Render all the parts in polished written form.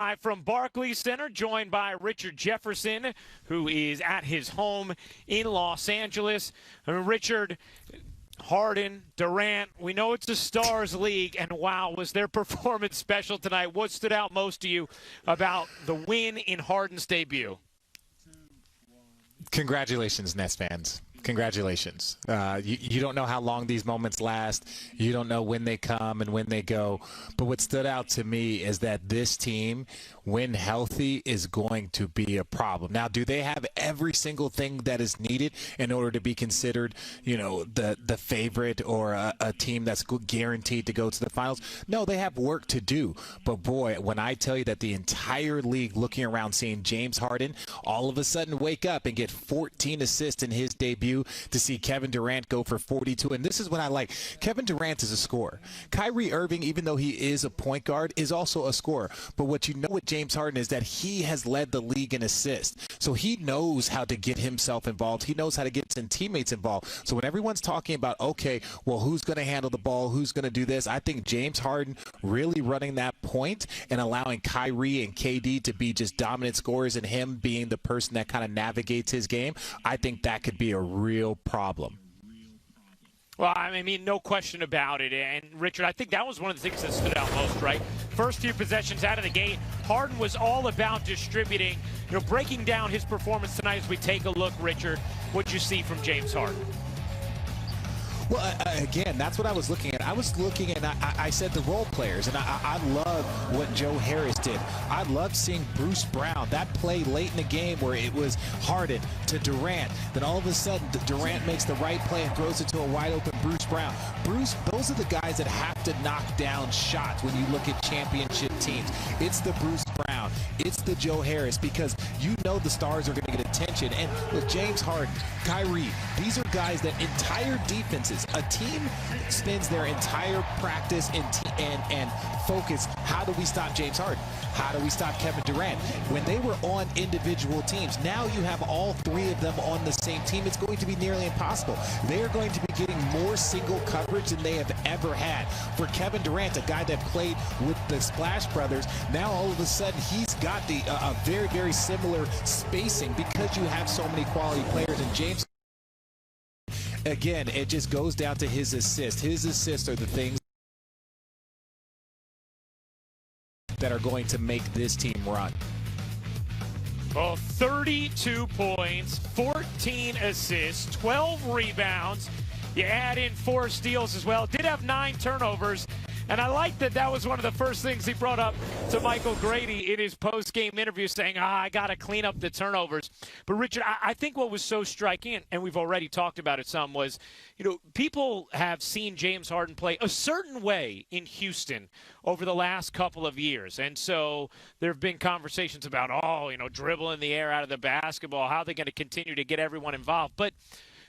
Live from Barclays Center, joined by Richard Jefferson, who is at his home in Los Angeles. Richard, Harden, Durant, we know it's a Stars League, and wow, was their performance special tonight. What stood out most to you about the win in Harden's debut? Congratulations, Nets fans. Congratulations. You don't know how long these moments last. You don't know when they come and when they go. But what stood out to me is that this team, when healthy, is going to be a problem. Now, do they have every single thing that is needed in order to be considered, the favorite or a team that's guaranteed to go to the finals? No, they have work to do. But boy, when I tell you that the entire league looking around seeing James Harden all of a sudden wake up and get 14 assists in his debut, to see Kevin Durant go for 42. And this is what I like. Kevin Durant is a scorer. Kyrie Irving, even though he is a point guard, is also a scorer. But what you know with James Harden is that he has led the league in assists. So he knows how to get himself involved. He knows how to get his teammates involved. So when everyone's talking about, okay, well, who's going to handle the ball? Who's going to do this? I think James Harden really running that point and allowing Kyrie and KD to be just dominant scorers and him being the person that kind of navigates his game, I think that could be a real problem. Well, I mean, no question about it. And, Richard, I think that was one of the things that stood out most, right? First few possessions out of the gate, Harden was all about distributing, breaking down his performance tonight as we take a look, Richard, what you see from James Harden. Well, again, that's what I was looking at. I was looking at, I said the role players, and I love what Joe Harris did. I love seeing Bruce Brown, that play late in the game where it was Harden to Durant. Then all of a sudden, Durant makes the right play and throws it to a wide open Bruce Brown. Those are the guys that have to knock down shots when you look at championship teams. It's the Bruce Brown. It's the Joe Harris, because the Stars are going to get attention. And with James Harden, Kyrie, these are guys that entire defenses, a team spends their entire practice and focus, how do we stop James Harden? How do we stop Kevin Durant? When they were on individual teams, now you have all three of them on the same team. It's going to be nearly impossible. They are going to be getting more single coverage than they have ever had. For Kevin Durant, a guy that played with the Splash Brothers, now all of a sudden he's got a very, very similar spacing because you have so many quality players. And James, again, it just goes down to his assists. His assists are the things that are going to make this team run. Well, 32 points, 14 assists, 12 rebounds. You add in 4 steals as well. Did have 9 turnovers. And I like that was one of the first things he brought up to Michael Grady in his post-game interview, saying, I got to clean up the turnovers. But, Richard, I think what was so striking, and we've already talked about it some, was, people have seen James Harden play a certain way in Houston over the last couple of years. And so there have been conversations about, dribbling the air out of the basketball, how they're going to continue to get everyone involved. But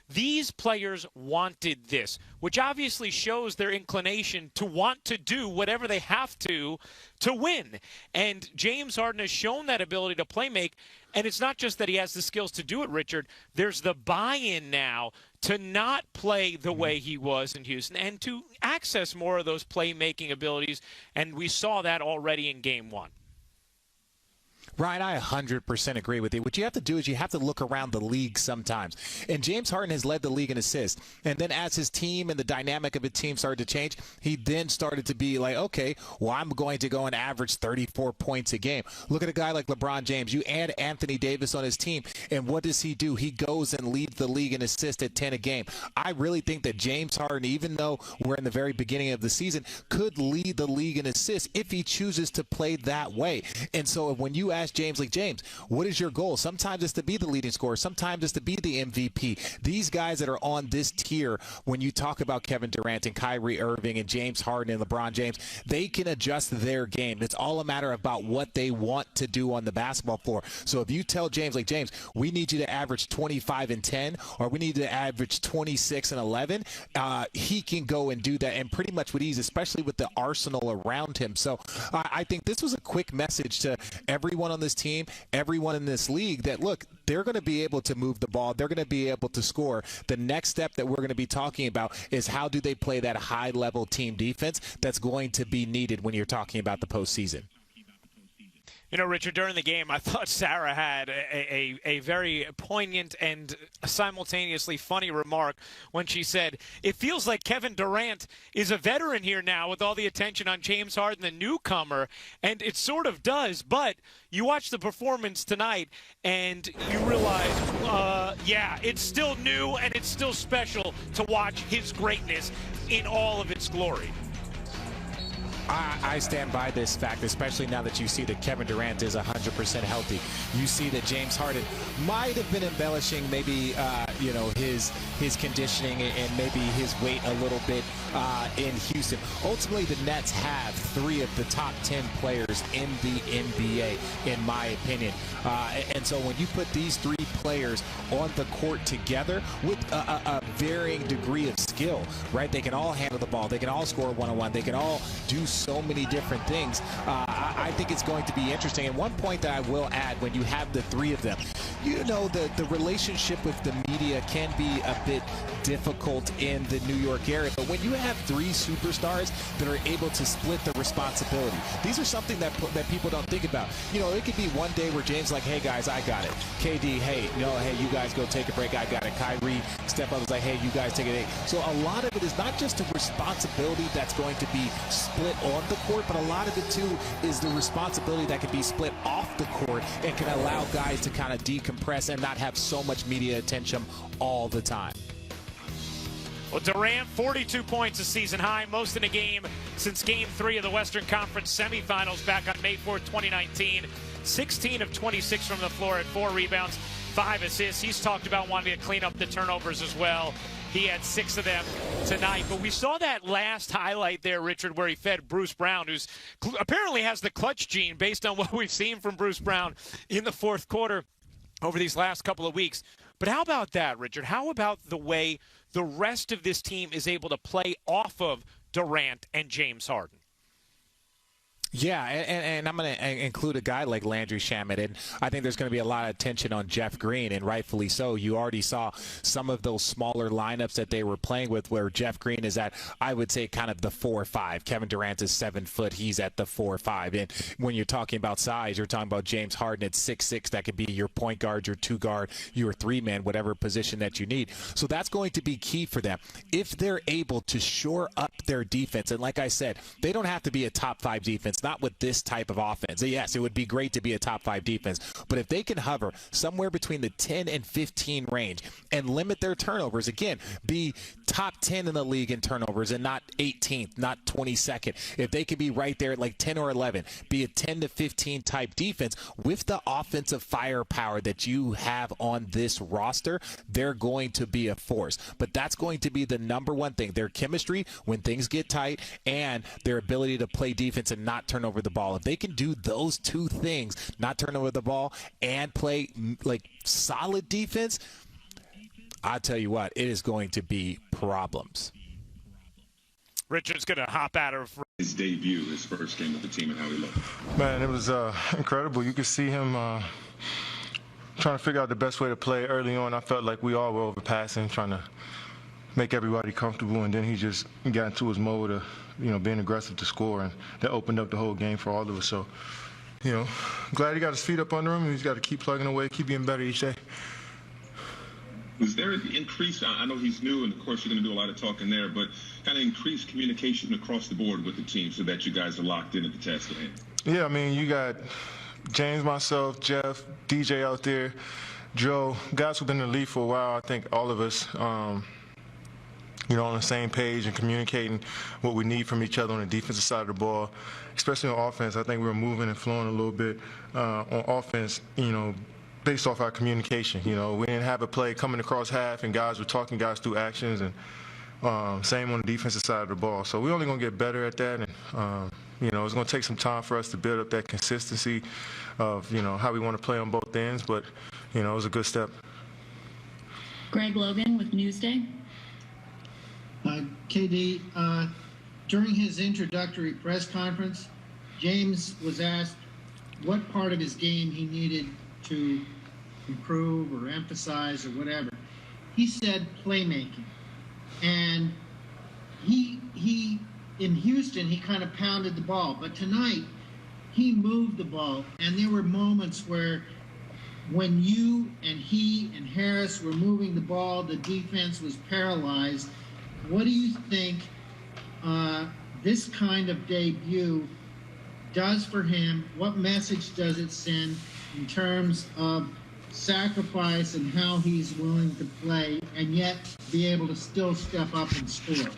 these players wanted this, which obviously shows their inclination to want to do whatever they have to win. And James Harden has shown that ability to play make, and it's not just that he has the skills to do it, Richard. There's the buy-in now to not play the way he was in Houston and to access more of those playmaking abilities, and we saw that already in Game 1. Ryan, I 100% agree with you. What you have to do is you have to look around the league sometimes. And James Harden has led the league in assists. And then as his team and the dynamic of his team started to change, he then started to be like, okay, well, I'm going to go and average 34 points a game. Look at a guy like LeBron James. You add Anthony Davis on his team, and what does he do? He goes and leads the league in assists at 10 a game. I really think that James Harden, even though we're in the very beginning of the season, could lead the league in assists if he chooses to play that way. And so when you ask James, what is your goal? Sometimes it's to be the leading scorer. Sometimes it's to be the MVP. These guys that are on this tier, when you talk about Kevin Durant and Kyrie Irving and James Harden and LeBron James, they can adjust their game. It's all a matter about what they want to do on the basketball floor. So if you tell James, James, we need you to average 25 and 10, or we need to average 26 and 11, he can go and do that, and pretty much with ease, especially with the arsenal around him. So I think this was a quick message to everyone on this team, everyone in this league, that look, they're going to be able to move the ball. They're going to be able to score. The next step that we're going to be talking about is how do they play that high-level team defense that's going to be needed when you're talking about the postseason. You know, Richard, during the game, I thought Sarah had a very poignant and simultaneously funny remark when she said, it feels like Kevin Durant is a veteran here now with all the attention on James Harden, the newcomer, and it sort of does, but you watch the performance tonight and you realize, yeah, it's still new and it's still special to watch his greatness in all of its glory. I stand by this fact, especially now that you see that Kevin Durant is 100% healthy. You see that James Harden might have been embellishing maybe, his conditioning and maybe his weight a little bit in Houston. Ultimately, the Nets have 3 of the top 10 players in the NBA, in my opinion. And so when you put these 3 players on the court together with a varying degree of skill, right? They can all handle the ball. They can all score one-on-one. They can all do so many different things. I think it's going to be interesting. And one point that I will add, when you have the 3 of them, you know, the relationship with the media can be a bit difficult in the New York area. But when you have 3 superstars that are able to split the responsibility, these are something that people don't think about. You know, it could be one day where James like, hey guys, I got it. KD, hey, no, hey, you guys go take a break. I got it. Kyrie, step up, is like, hey, you guys take it. So a lot of it is not just the responsibility that's going to be split on the court, but a lot of it too is the responsibility that can be split off the court and can allow guys to kind of decompress and not have so much media attention all the time. Well, Durant, 42 points, a season high, most in a game since Game 3 of the Western Conference semifinals back on May 4th, 2019. 16 of 26 from the floor at 4 rebounds, 5 assists. He's talked about wanting to clean up the turnovers as well. He had 6 of them tonight. But we saw that last highlight there, Richard, where he fed Bruce Brown, who's apparently has the clutch gene based on what we've seen from Bruce Brown in the fourth quarter over these last couple of weeks. But how about that, Richard? How about the way the rest of this team is able to play off of Durant and James Harden? Yeah, and I'm going to include a guy like Landry Shamet, and I think there's going to be a lot of attention on Jeff Green, and rightfully so. You already saw some of those smaller lineups that they were playing with where Jeff Green is at, I would say, kind of the 4-5. Kevin Durant is 7 foot. He's at the 4-5. And when you're talking about size, you're talking about James Harden at 6'6". That could be your point guard, your 2-guard, your 3-man, whatever position that you need. So that's going to be key for them. If they're able to shore up their defense, and like I said, they don't have to be a top 5 defense. Not with this type of offense. Yes, it would be great to be a top 5 defense, but if they can hover somewhere between the 10 and 15 range and limit their turnovers, again, be top 10 in the league in turnovers and not 18th, not 22nd. If they could be right there at like 10 or 11, be a 10 to 15 type defense with the offensive firepower that you have on this roster, they're going to be a force. But that's going to be the number one thing, their chemistry when things get tight and their ability to play defense and not turn over the ball. If they can do those 2 things, not turn over the ball and play like solid defense, I tell you what, it is going to be problems. Richard's going to hop out of his debut, his first game with the team, and how he looked. Man, it was incredible. You could see him trying to figure out the best way to play early on. I felt like we all were overpassing, trying to make everybody comfortable, and then he just got into his mode of, being aggressive to score, and that opened up the whole game for all of us. So, glad he got his feet up under him, and he's got to keep plugging away, keep getting better each day. Was there an increase? I know he's new, and of course you're going to do a lot of talking there, but kind of increased communication across the board with the team so that you guys are locked in at the task at hand? Yeah, I mean, you got James, myself, Jeff, DJ out there, Joe, guys who've been in the league for a while. I think all of us, on the same page and communicating what we need from each other on the defensive side of the ball, especially on offense. I think we were moving and flowing a little bit on offense, based off our communication. We didn't have a play coming across half and guys were talking guys through actions, and same on the defensive side of the ball. So we're only going to get better at that, and it's going to take some time for us to build up that consistency of, how we want to play on both ends, but, it was a good step. Greg Logan with Newsday. KD, during his introductory press conference, James was asked what part of his game he needed to improve or emphasize or whatever. He said playmaking. And he in Houston, he kind of pounded the ball. But tonight, he moved the ball, and there were moments where when you and he and Harris were moving the ball, the defense was paralyzed. What do you think this kind of debut does for him? What message does it send in terms of sacrifice and how he's willing to play and yet be able to still step up and score?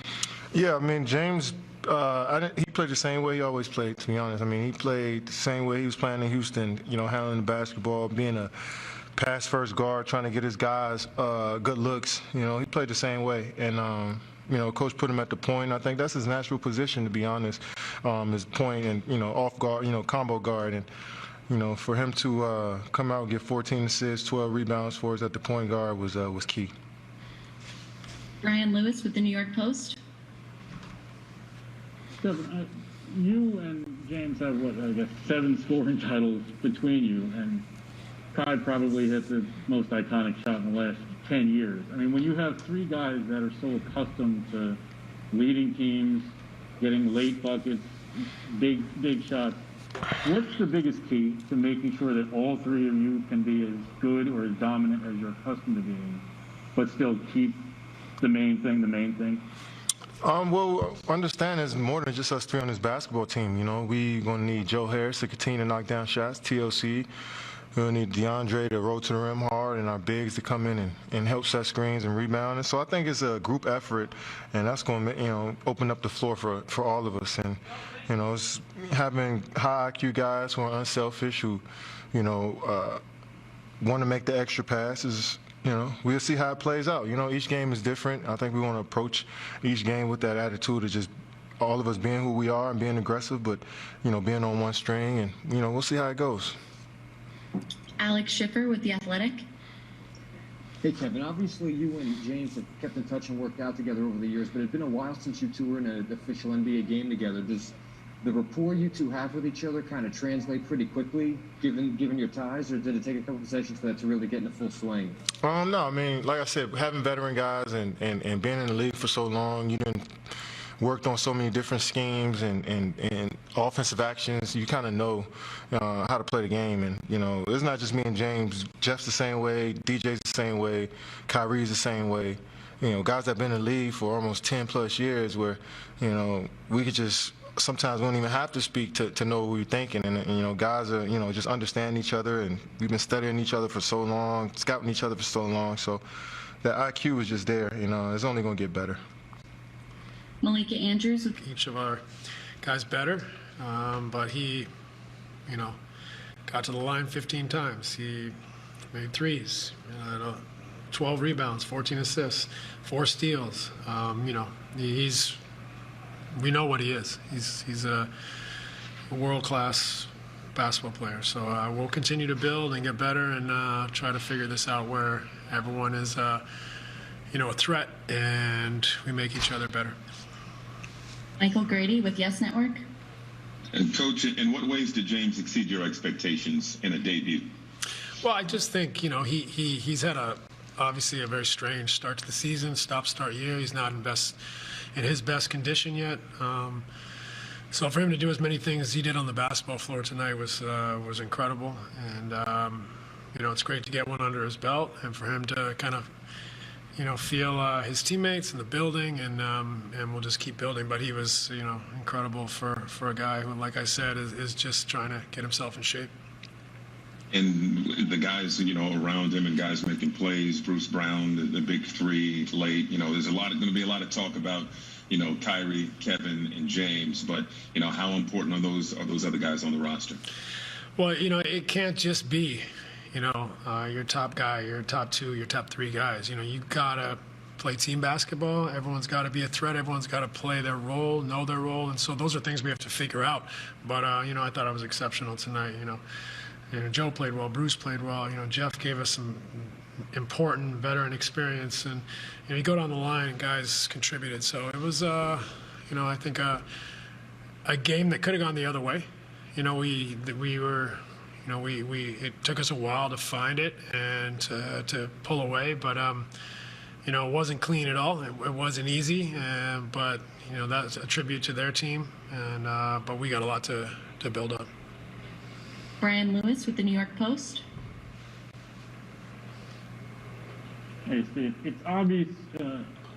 Yeah, I mean, James, he played the same way he always played, to be honest. I mean, he played the same way he was playing in Houston, you know, handling the basketball, being a pass-first guard, trying to get his guys good looks. You know, he played the same way. And, you know, coach put him at the point. I think that's his natural position, to be honest, his point and, you know, off guard, you know, combo guard. And, you know, for him to come out and get 14 assists, 12 rebounds for us at the point guard was key. Brian Lewis with the New York Post. Stephen, you and James have, what, I guess, 7 scoring titles between you, and Kai probably hit the most iconic shot in the last 10 years. I mean, when you have 3 guys that are so accustomed to leading teams, getting late buckets, big shots, what's the biggest key to making sure that all 3 of you can be as good or as dominant as you're accustomed to being, but still keep the main thing? Well, understand there's more than just us 3 on this basketball team. You know, we gonna need Joe Harris to continue to knock down shots, TLC. We're gonna need DeAndre to roll to the rim hard, and our bigs to come in and help set screens and rebound. And so I think it's a group effort, and that's gonna, you know, open up the floor for all of us. And you know, it's having high IQ guys who are unselfish, who, you know, want to make the extra passes. You know, we'll see how it plays out. You know, each game is different. I think we want to approach each game with that attitude of just all of us being who we are and being aggressive, but, you know, being on one string. And, you know, we'll see how it goes. Alex Schiffer with The Athletic. Hey, Kevin, obviously you and James have kept in touch and worked out together over the years, but it's been a while since you 2 were in an official NBA game together. Does the rapport you 2 have with each other kind of translate pretty quickly, given your ties, or did it take a couple of sessions for that to really get in full swing? No, I mean, like I said, having veteran guys and being in the league for so long, you done worked on so many different schemes and offensive actions. You kind of know how to play the game. And, you know, it's not just me and James. Jeff's the same way, DJ's the same way, Kyrie's the same way. You know, guys that have been in the league for almost 10-plus years where, you know, we could just – sometimes we don't even have to speak to know what we're thinking. And, you know, guys are, you know, just understand each other. And we've been studying each other for so long, scouting each other for so long. So that IQ is just there. You know, it's only going to get better. Malika Andrews with Each of our guys better, but he, you know, got to the line 15 times. He made threes, 12 rebounds, 14 assists, 4 steals. You know, we know what he is. He's a world-class basketball player. So we'll continue to build and get better and try to figure this out where everyone is, you know, a threat and we make each other better. Michael Grady with Yes Network. And Coach, in what ways did James exceed your expectations in a debut? Well, I just think, you know, he's had obviously a very strange start to the season, stop-start year. He's not in his best condition yet. So for him to do as many things as he did on the basketball floor tonight was incredible. And, you know, it's great to get one under his belt and for him to kind of, you know, feel his teammates in the building, and we'll just keep building. But he was, you know, incredible for a guy who, like I said, is just trying to get himself in shape. And the guys, you know, around him and guys making plays, Bruce Brown, the big 3 late, you know, there's going to be a lot of talk about, you know, Kyrie, Kevin, and James. But, you know, how important are those other guys on the roster? Well, you know, it can't just be, you know, your top guy, your top 2, your top 3 guys. You know, you got to play team basketball. Everyone's got to be a threat. Everyone's got to play their role, know their role. And so those are things we have to figure out. But, you know, I thought I was exceptional tonight. You know, Joe played well. Bruce played well. You know, Jeff gave us some important veteran experience. And, you know, you go down the line and guys contributed. So it was, you know, I think a game that could have gone the other way. You know, we were... You know, it took us a while to find it and to pull away, but you know, it wasn't clean at all. It wasn't easy, but you know, that's a tribute to their team, and but we got a lot to build on. Brian Lewis with the New York Post. Hey, Steve, it's obvious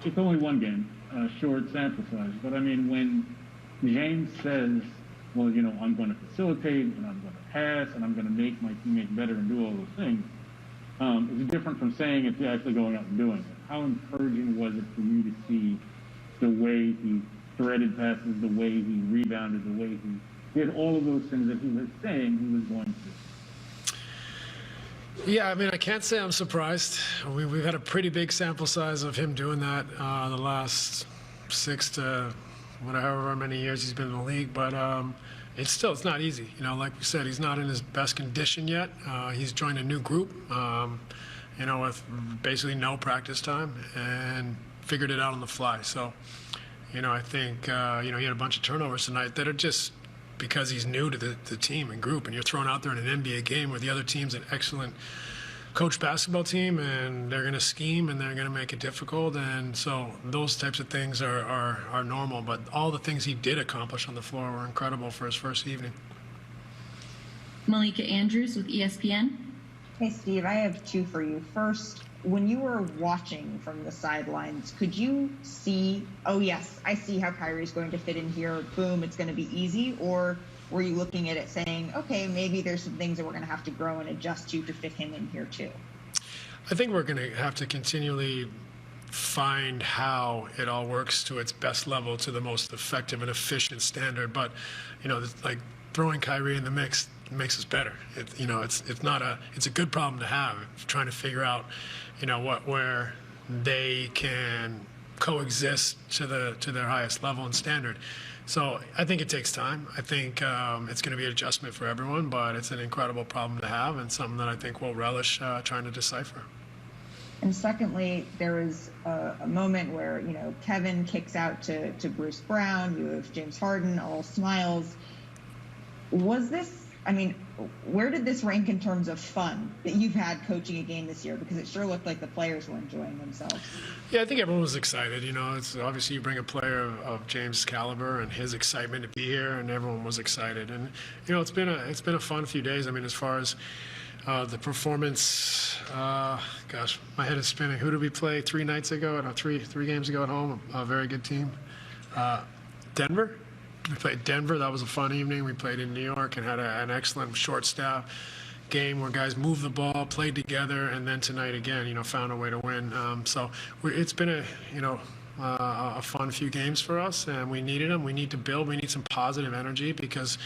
it's only one game, short sample size, but I mean, when James says, well, you know, I'm going to facilitate, and I'm going to pass, and I'm going to make my teammates better and do all those things, it's different from saying it's actually going out and doing it. How encouraging was it for you to see the way he threaded passes, the way he rebounded, the way he did all of those things that he was saying he was going to? Yeah, I mean, I can't say I'm surprised. We've had a pretty big sample size of him doing that the last 6 to whatever many years he's been in the league. But it's not easy. You know, like we said, he's not in his best condition yet. He's joined a new group, you know, with basically no practice time and figured it out on the fly. So, you know, I think, you know, he had a bunch of turnovers tonight that are just because he's new to the team and group, and you're thrown out there in an NBA game where the other team's an excellent coach basketball team, and they're going to scheme and they're going to make it difficult. And so those types of things are normal. But all the things he did accomplish on the floor were incredible for his first evening. Malika Andrews with ESPN. Hey, Steve, I have two for you. First, when you were watching from the sidelines, could you see, oh, yes, I see how Kyrie's going to fit in here. Boom, it's going to be easy. Or were you looking at it saying, okay, maybe there's some things that we're going to have to grow and adjust to fit him in here too? I think we're going to have to continually find how it all works to its best level, to the most effective and efficient standard. But, you know, like throwing Kyrie in the mix makes us better. You know, it's a good problem to have, trying to figure out, you know, where they can coexist to their highest level and standard. So I think it takes time. I think it's going to be an adjustment for everyone, but it's an incredible problem to have and something that I think we'll relish trying to decipher. And secondly, there was a moment where, you know, Kevin kicks out to Bruce Brown. You have James Harden, all smiles. Was this, I mean, where did this rank in terms of fun that you've had coaching a game this year? Because it sure looked like the players were enjoying themselves. Yeah, I think everyone was excited. You know, it's obviously you bring a player of James' caliber and his excitement to be here, and everyone was excited. And you know, it's been a fun few days. I mean, as far as the performance, gosh, my head is spinning. Who did we play 3 nights ago? Three games ago at home. A very good team. Denver. We played Denver. That was a fun evening. We played in New York and had an excellent short staff game where guys moved the ball, played together, and then tonight again, you know, found a way to win. So it's been a fun few games for us, and we needed them. We need to build. We need some positive energy because,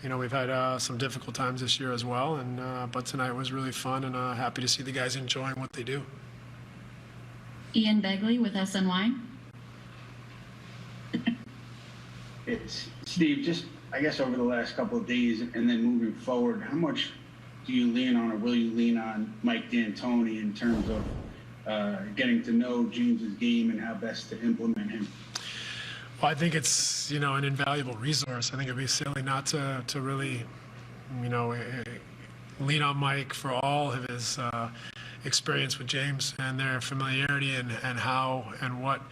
you know, we've had some difficult times this year as well. And but tonight was really fun, and happy to see the guys enjoying what they do. Ian Begley with SNY. It's Steve, just I guess over the last couple of days and then moving forward, how much do you lean on or will you lean on Mike D'Antoni in terms of getting to know James's game and how best to implement him? Well, I think it's, you know, an invaluable resource. I think it'd be silly not to really, you know, lean on Mike for all of his experience with James and their familiarity and how and what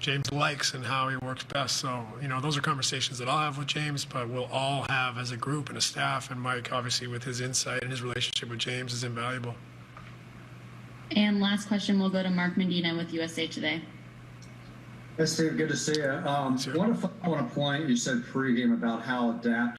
James likes and how he works best. So, you know, those are conversations that I'll have with James, but we'll all have as a group and a staff. And Mike, obviously, with his insight and his relationship with James, is invaluable. And last question will go to Mark Medina with USA Today. Yes, Steve, good to see you. Want to follow on a point you said pregame about how adapt